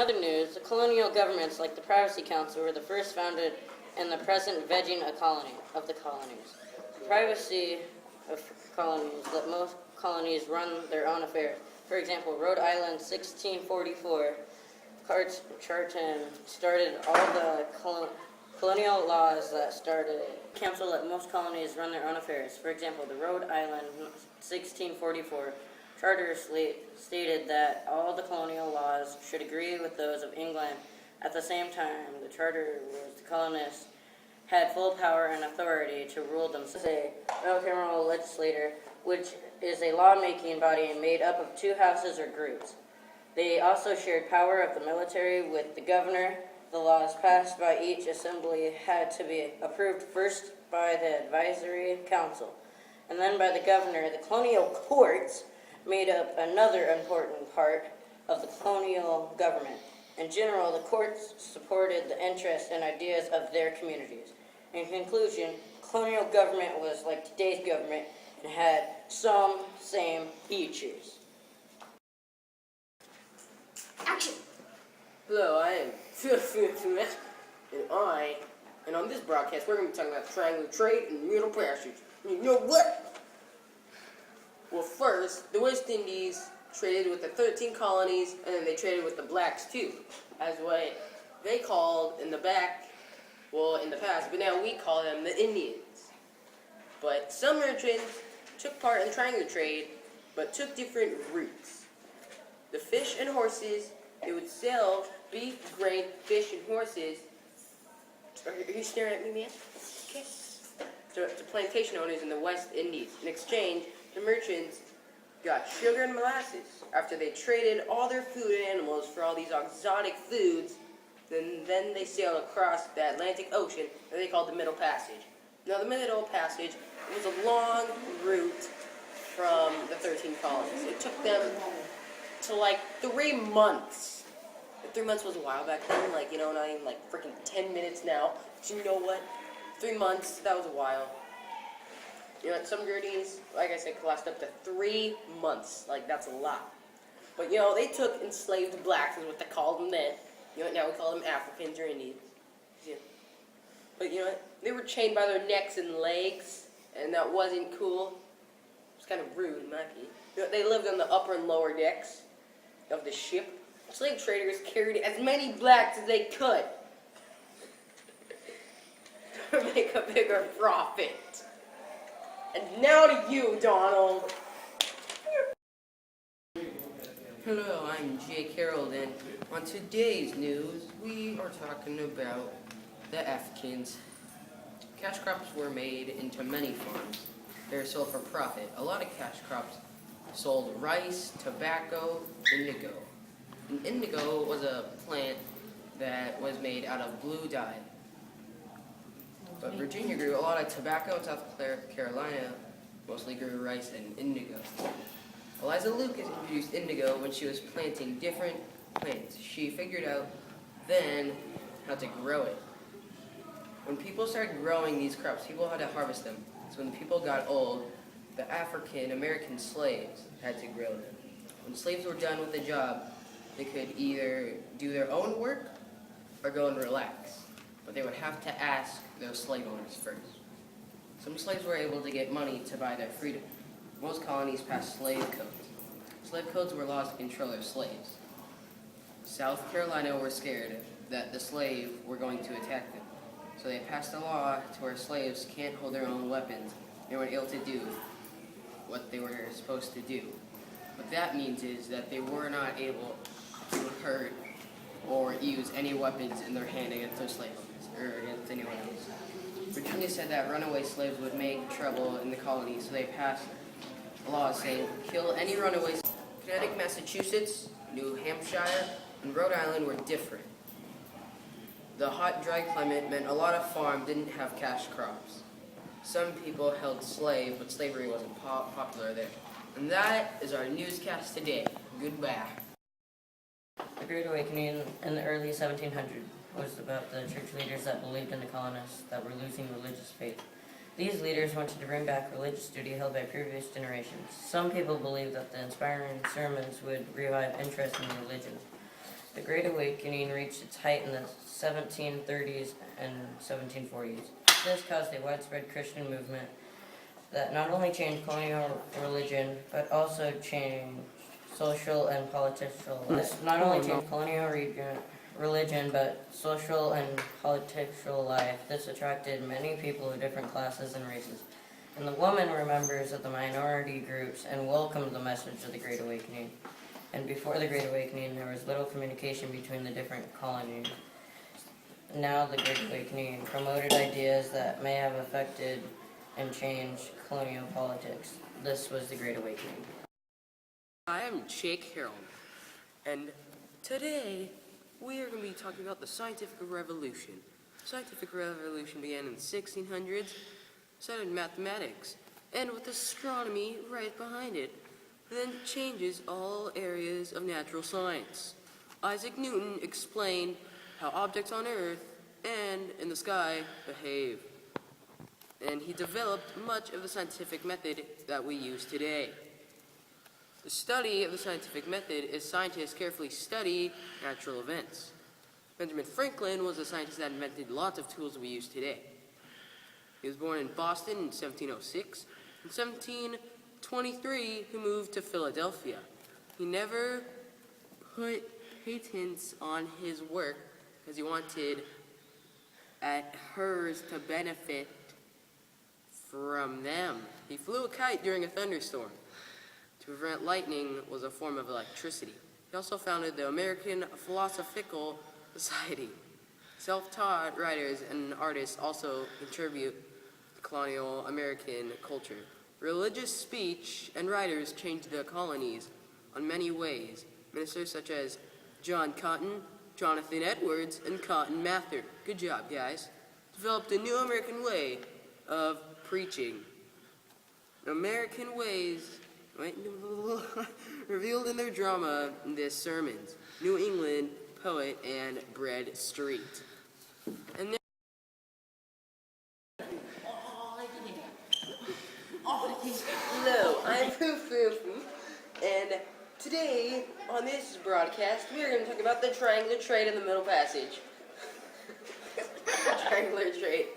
In other news, the colonial governments like the Privacy Council were the first founded and the present vegging a colony of the colonies. The privacy of colonies let most colonies run their own affairs. For example, Rhode Island, 1644, Charton started all the colonial laws that started. The council let most colonies run their own affairs. For example, the Rhode Island, 1644, charter stated that all the colonial laws should agree with those of England. At the same time, the charter was the colonists had full power and authority to rule themselves. A bicameral legislature, which is a lawmaking body made up of two houses or groups. They also shared power of the military with the governor. The laws passed by each assembly had to be approved first by the advisory council and then by the governor. The colonial courts made up another important part of the colonial government. In general, the courts supported the interests and ideas of their communities. In conclusion, colonial government was like today's government and had some same features. Action! Hello, I am and on this broadcast we're going to be talking about triangular trade and middle passage. You know what? Well, first, the West Indies traded with the 13 colonies, and then they traded with the blacks too, as what they called in the past, but now we call them the Indians. But some merchants took part in the triangular trade, but took different routes. The fish and horses, they would sell beef, grain, fish, and horses. Are you staring at me, man? Okay. To plantation owners in the West Indies. In exchange, the merchants got sugar and molasses. After they traded all their food and animals for all these exotic foods, then they sailed across the Atlantic Ocean that they called the Middle Passage. Now, the Middle Passage was a long route from the 13 colonies. It took them to like 3 months. 3 months was a while back then, like, you know, not even like freaking 10 minutes now. But you know what? 3 months, that was a while. You know, at some Mckirdys, like I said, could last up to 3 months. Like, that's a lot. But, you know, they took enslaved blacks, is what they called them then. You know, now we call them Africans or Indians. Yeah. But, you know what? They were chained by their necks and legs, and that wasn't cool. It was kind of rude, in my opinion. You know, they lived on the upper and lower decks of the ship. Slave traders carried as many blacks as they could to make a bigger profit. And now to you, Donald. Hello, I'm Jake Harold, and on today's news, we are talking about the Africans. Cash crops were made into many farms. They were sold for profit. A lot of cash crops sold rice, tobacco, indigo. And indigo was a plant that was made out of blue dye. But Virginia grew a lot of tobacco, and South Carolina mostly grew rice and indigo. Eliza Lucas introduced indigo when she was planting different plants. She figured out then how to grow it. When people started growing these crops, people had to harvest them. So when the people got old, the African American slaves had to grow them. When slaves were done with the job, they could either do their own work or go and relax. But they would have to ask those slave owners first. Some slaves were able to get money to buy their freedom. Most colonies passed slave codes. Slave codes were laws to control their slaves. South Carolina were scared that the slave were going to attack them. So they passed a law to where slaves can't hold their own weapons. They weren't able to do what they were supposed to do. What that means is that they were not able to hurt or use any weapons in their hand against their slave owners or against anyone else. Virginia said that runaway slaves would make trouble in the colony, so they passed a law saying kill any runaways. Connecticut, Massachusetts, New Hampshire, and Rhode Island were different. The hot, dry climate meant a lot of farms didn't have cash crops. Some people held slaves, but slavery wasn't popular there. And that is our newscast today. Goodbye. The Great Awakening in the early 1700s was about the church leaders that believed in the colonists that were losing religious faith. These leaders wanted to bring back religious duty held by previous generations. Some people believed that the inspiring sermons would revive interest in religion. The Great Awakening reached its height in the 1730s and 1740s. This caused a widespread Christian movement that not only changed colonial religion, but also changed social and political life. Not only changed colonial religion, but social and political life. This attracted many people of different classes and races. And the woman were members of the minority groups and welcomed the message of the Great Awakening. And before the Great Awakening, there was little communication between the different colonies. Now the Great Awakening promoted ideas that may have affected and changed colonial politics. This was the Great Awakening. I am Jake Harold, and today we are going to be talking about the scientific revolution. The scientific revolution began in the 1600s, started in mathematics, and with astronomy right behind it, then changes all areas of natural science. Isaac Newton explained how objects on Earth and in the sky behave, and he developed much of the scientific method that we use today. The study of the scientific method is scientists carefully study natural events. Benjamin Franklin was a scientist that invented lots of tools we use today. He was born in Boston in 1706. In 1723, he moved to Philadelphia. He never put patents on his work because he wanted hers to benefit from them. He flew a kite during a thunderstorm. To prevent lightning was a form of electricity. He also founded the American Philosophical Society. Self-taught writers and artists also contribute to colonial American culture. Religious speech and writers changed the colonies in many ways. Ministers such as John Cotton, Jonathan Edwards, and Cotton Mather, good job guys, developed a new American way of preaching. American ways revealed in their drama in their sermons, New England Poet and Bread Street. And hello, I'm Poof, and today on this broadcast we are going to talk about the triangular trait in the Middle Passage. Triangular trait.